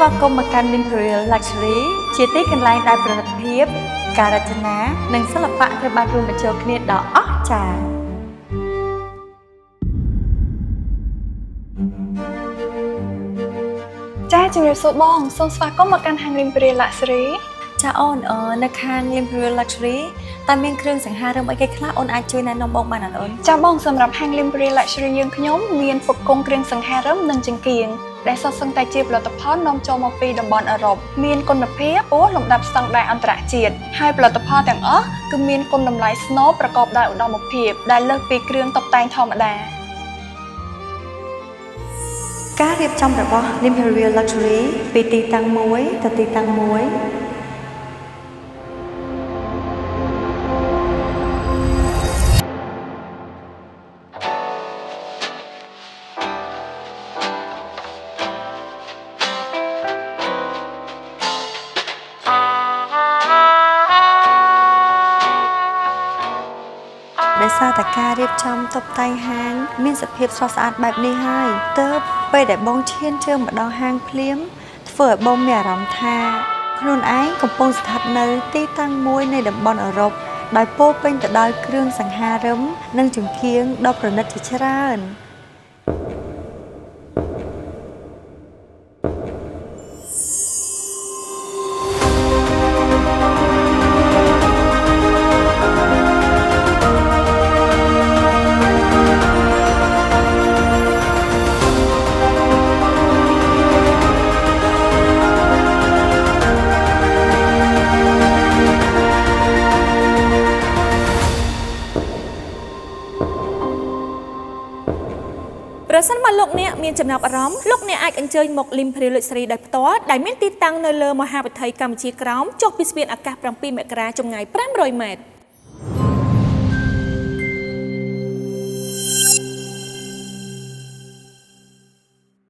ស្វាគមន៍មកកាន់ Imperial Luxury ជាទីកន្លែងដែលប្រណិតភាពការរចនានិងសិល្បៈត្រូវបានរួមបញ្ចូលគ្នាដ៏អស្ចារ្យចាជំរាបសួរបងសូមស្វាគមន៍មកកាន់ហាង Imperial Luxury ចាអូននៅខាង Imperial Luxury តើមានគ្រឿងសង្ហារឹមអីគេខ្លះអូនអាចជួយណែនាំបងបានអត់អូនចាបងសម្រាប់ហាង Imperial Luxury យើងខ្ញុំមានផ្គង់គ្រឿងសង្ហារឹមនិងចង្កៀងដែលសុទ្ធសឹងតែជាផលិតផលនាំចូលមកពីតំបន់អឺរ៉ុបមានគុណភាពខ្ពស់លំដាប់ស្តង់ដារអន្តរជាតិហើយផលិតផលទាំងអស់គឺមានគុណតម្លៃស្នូលប្រកបដោយឧត្តមភាពដែលលើសពីគ្រឿងតុបតែងធម្មតាការរៀបចំរបស់ Imperial Luxury ពីទីតាំងមួយទៅទីតាំងមួយដោយសារតែការរៀបចំតុបតែងហាងមានសភាពស្រស់ស្អាតបែបនេះហើយទើបពេលដែលបងឈានជើងមកដល់ហាងភ្លាមធ្វើឲ្យបងមានអារម្មណ៍ថាខ្លួនឯងកំពុងស្ថិតនៅទីតាំងមួយនៃតំបន់អឺរ៉ុបដោយពោរពេញទៅដោយគ្រឿងសង្ហារឹមនិងចង្កៀងដ៏ប្រណិតជាច្រើនប្រសិនមកលោកអ្នកមានចំណាប់អារម្មណ៍លោកអ្នកអាចអញ្ជើញមក Imperial Luxury ដោយផ្ទាល់ដែលមានទីតាំងនៅលើមហាវិថីកម្ពុជាក្រោមចុះពីស្ពានអាកាស7មករាចម្ងាយ500ម៉ែត្រ